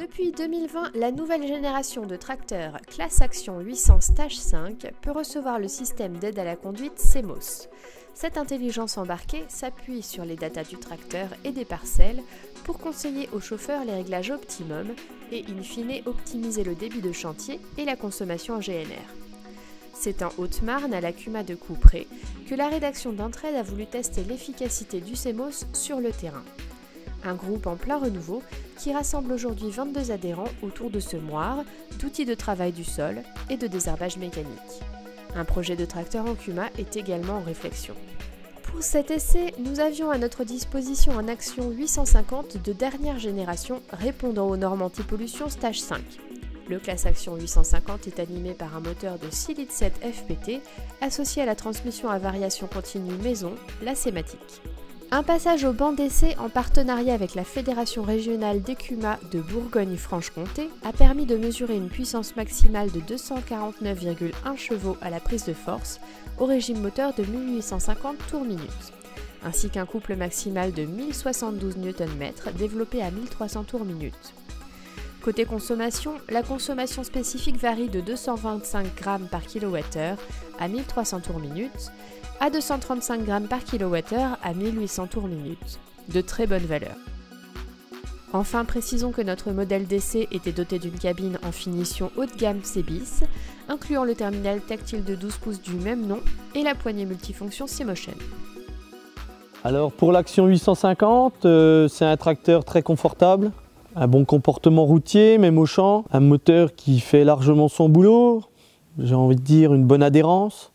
Depuis 2020, la nouvelle génération de tracteurs Classe Action 800 Stage 5 peut recevoir le système d'aide à la conduite CMOS. Cette intelligence embarquée s'appuie sur les datas du tracteur et des parcelles pour conseiller aux chauffeurs les réglages optimum et in fine optimiser le débit de chantier et la consommation en GNR. C'est en Haute-Marne, à la CUMA de Coupré, que la rédaction d'Entraide a voulu tester l'efficacité du CMOS sur le terrain. Un groupe en plein renouveau qui rassemble aujourd'hui 22 adhérents autour de ce moire, d'outils de travail du sol et de désherbage mécanique. Un projet de tracteur en CUMA est également en réflexion. Pour cet essai, nous avions à notre disposition un Action 850 de dernière génération répondant aux normes anti-pollution Stage 5. Le Classe Action 850 est animé par un moteur de 6,7 litres FPT associé à la transmission à variation continue maison, la Sématic. Un passage au banc d'essai en partenariat avec la Fédération régionale des CUMA de Bourgogne-Franche-Comté a permis de mesurer une puissance maximale de 249,1 chevaux à la prise de force au régime moteur de 1850 tours minute, ainsi qu'un couple maximal de 1072 Nm développé à 1300 tours minute. Côté consommation, la consommation spécifique varie de 225 g par kWh à 1300 tours minute, à 235 g par kWh à 1800 tours minute. De très bonne valeur. Enfin, précisons que notre modèle d'essai était doté d'une cabine en finition haut de gamme C-bis, incluant le terminal tactile de 12 pouces du même nom et la poignée multifonction C-Motion. Alors pour l'Action 850, c'est un tracteur très confortable, un bon comportement routier, même au champ, un moteur qui fait largement son boulot, j'ai envie de dire une bonne adhérence.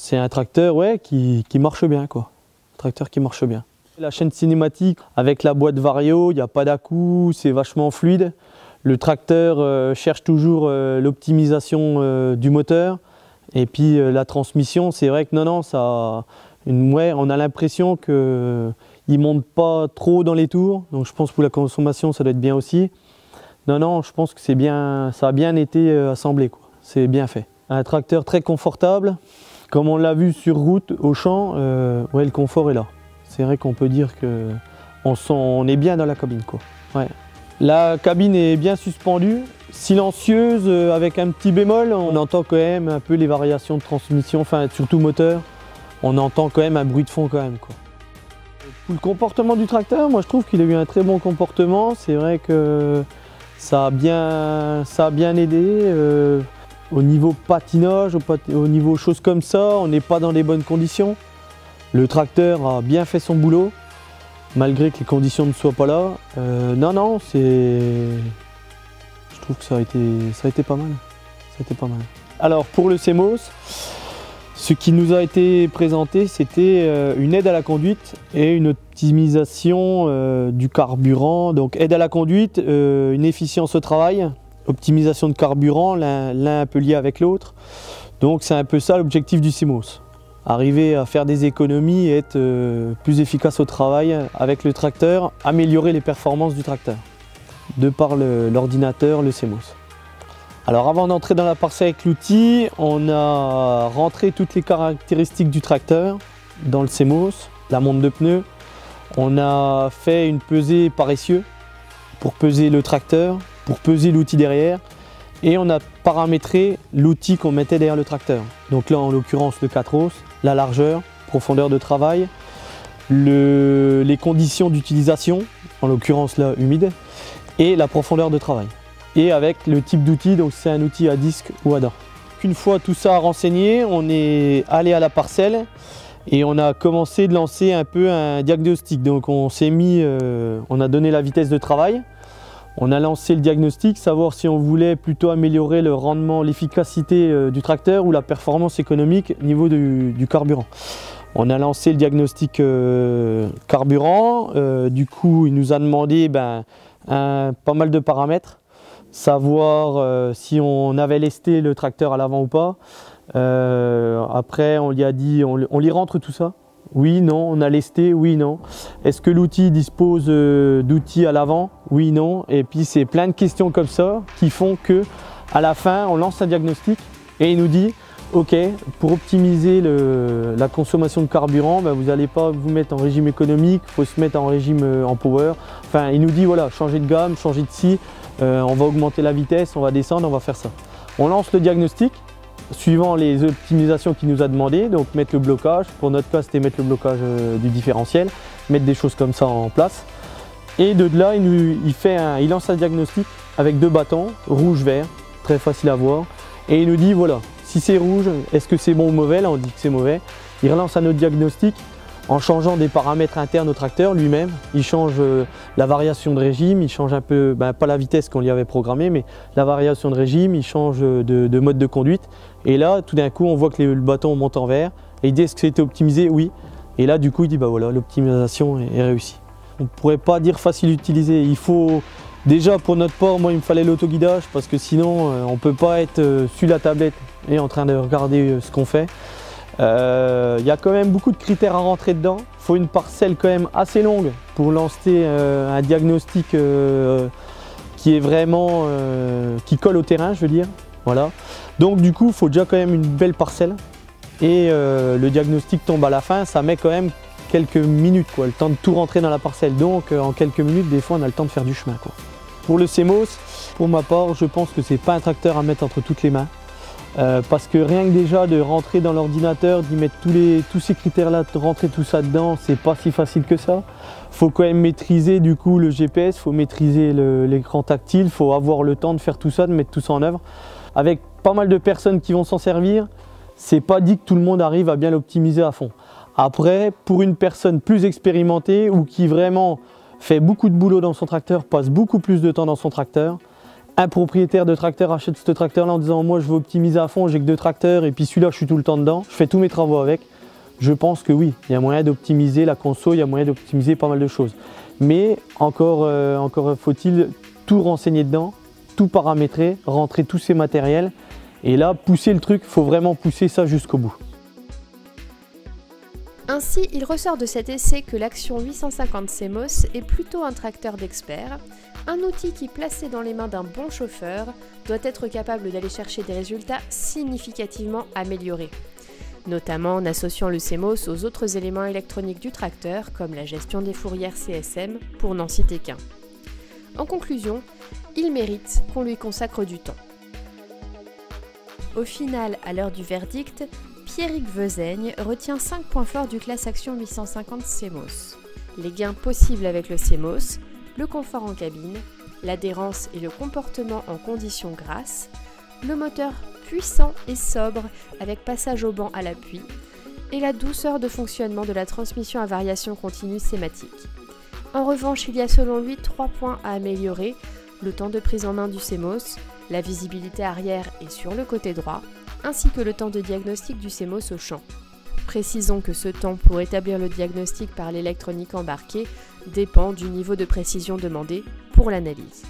C'est un tracteur qui marche bien, quoi. Tracteur qui marche bien. La chaîne cinématique avec la boîte Vario, il n'y a pas d'à-coups, c'est vachement fluide. Le tracteur cherche toujours l'optimisation du moteur. Et puis la transmission, c'est vrai que on a l'impression qu'il ne monte pas trop dans les tours. Donc je pense que pour la consommation, ça doit être bien aussi. Je pense que ça a bien été assemblé, quoi. C'est bien fait. Un tracteur très confortable. Comme on l'a vu sur route, au champ, le confort est là. C'est vrai qu'on peut dire qu'on est bien dans la cabine, quoi. Ouais. La cabine est bien suspendue, silencieuse, avec un petit bémol. On entend quand même un peu les variations de transmission, enfin surtout moteur. On entend quand même un bruit de fond quand même, quoi. Pour le comportement du tracteur, moi je trouve qu'il a eu un très bon comportement. C'est vrai que ça a bien aidé. Au niveau patinage, au niveau choses comme ça, on n'est pas dans les bonnes conditions. Le tracteur a bien fait son boulot, malgré que les conditions ne soient pas là. Je trouve que ça a été pas mal. Alors pour le CMOS, ce qui nous a été présenté, c'était une aide à la conduite et une optimisation du carburant. Donc aide à la conduite, une efficience au travail. Optimisation de carburant, l'un un peu lié avec l'autre. Donc c'est un peu ça l'objectif du CMOS. Arriver à faire des économies et être plus efficace au travail avec le tracteur, améliorer les performances du tracteur, de par l'ordinateur, le CMOS. Alors avant d'entrer dans la parcelle avec l'outil, on a rentré toutes les caractéristiques du tracteur dans le CMOS, la montre de pneus. On a fait une pesée par essieu pour peser le tracteur, pour peser l'outil derrière, et on a paramétré l'outil qu'on mettait derrière le tracteur. Donc là en l'occurrence le 4 os, la largeur, profondeur de travail, les conditions d'utilisation, en l'occurrence là humide, et la profondeur de travail. Et avec le type d'outil, donc c'est un outil à disque ou à dents. Une fois tout ça renseigné, on est allé à la parcelle et on a commencé de lancer un peu un diagnostic. Donc on a donné la vitesse de travail. On a lancé le diagnostic, savoir si on voulait plutôt améliorer le rendement, l'efficacité du tracteur ou la performance économique au niveau du carburant. On a lancé le diagnostic carburant, du coup il nous a demandé pas mal de paramètres, savoir si on avait lesté le tracteur à l'avant ou pas. Après on lui a dit, on lui rentre tout ça. Oui, non, on a lesté, oui, non. Est-ce que l'outil dispose d'outils à l'avant? Oui, non. Et puis c'est plein de questions comme ça qui font que à la fin on lance un diagnostic et il nous dit Ok, pour optimiser la consommation de carburant, vous n'allez pas vous mettre en régime économique, il faut se mettre en régime en power. Enfin, il nous dit voilà, changer de gamme, changer de scie, on va augmenter la vitesse, on va descendre, on va faire ça. On lance le diagnostic, suivant les optimisations qu'il nous a demandé, donc mettre le blocage, pour notre cas c'était mettre le blocage du différentiel, mettre des choses comme ça en place. Et de là, il lance un diagnostic avec 2 bâtons, rouge-vert, très facile à voir, et il nous dit voilà, si c'est rouge, est-ce que c'est bon ou mauvais? Là on dit que c'est mauvais. Il relance un autre diagnostic en changeant des paramètres internes au tracteur lui-même. Il change la variation de régime, il change un peu, pas la vitesse qu'on lui avait programmée, mais la variation de régime, il change de mode de conduite. Et là, tout d'un coup, on voit que le bâton monte en vert. Et il dit est-ce que c'était optimisé? Oui. Et là, du coup, il dit voilà, l'optimisation est réussie. On ne pourrait pas dire facile à utiliser. Il faut, déjà pour notre port, moi il me fallait l'autoguidage parce que sinon on ne peut pas être sur la tablette et en train de regarder ce qu'on fait. Il y a quand même beaucoup de critères à rentrer dedans. Il faut une parcelle quand même assez longue pour lancer un diagnostic qui est vraiment qui colle au terrain, je veux dire. Voilà. Donc du coup, il faut déjà quand même une belle parcelle. Et le diagnostic tombe à la fin, ça met quand même quelques minutes, quoi, le temps de tout rentrer dans la parcelle. Donc en quelques minutes, des fois, on a le temps de faire du chemin, quoi. Pour le CMOS, pour ma part, je pense que c'est pas un tracteur à mettre entre toutes les mains. Parce que rien que déjà de rentrer dans l'ordinateur, d'y mettre tous ces critères-là, de rentrer tout ça dedans, c'est pas si facile que ça. Faut quand même maîtriser du coup le GPS, faut maîtriser l'écran tactile, faut avoir le temps de faire tout ça, de mettre tout ça en œuvre. Avec pas mal de personnes qui vont s'en servir, c'est pas dit que tout le monde arrive à bien l'optimiser à fond. Après, pour une personne plus expérimentée ou qui vraiment fait beaucoup de boulot dans son tracteur, passe beaucoup plus de temps dans son tracteur, un propriétaire de tracteur achète ce tracteur-là en disant moi je veux optimiser à fond, j'ai que 2 tracteurs et puis celui-là je suis tout le temps dedans, je fais tous mes travaux avec. Je pense que oui, il y a moyen d'optimiser la conso, il y a moyen d'optimiser pas mal de choses. Mais encore faut-il tout renseigner dedans, tout paramétrer, rentrer tous ces matériels et là pousser le truc, il faut vraiment pousser ça jusqu'au bout. Ainsi, il ressort de cet essai que l'Action 850 CMOS est plutôt un tracteur d'expert, un outil qui, placé dans les mains d'un bon chauffeur, doit être capable d'aller chercher des résultats significativement améliorés, notamment en associant le CMOS aux autres éléments électroniques du tracteur, comme la gestion des fourrières CSM, pour n'en citer qu'un. En conclusion, il mérite qu'on lui consacre du temps. Au final, à l'heure du verdict, Pierrick Vezaigne retient 5 points forts du Class Action 850 CMOS. Les gains possibles avec le CMOS, le confort en cabine, l'adhérence et le comportement en conditions grasses, le moteur puissant et sobre avec passage au banc à l'appui, et la douceur de fonctionnement de la transmission à variation continue sématique. En revanche, il y a selon lui 3 points à améliorer, le temps de prise en main du CMOS, la visibilité arrière et sur le côté droit, ainsi que le temps de diagnostic du CMOS au champ. Précisons que ce temps pour établir le diagnostic par l'électronique embarquée dépend du niveau de précision demandé pour l'analyse.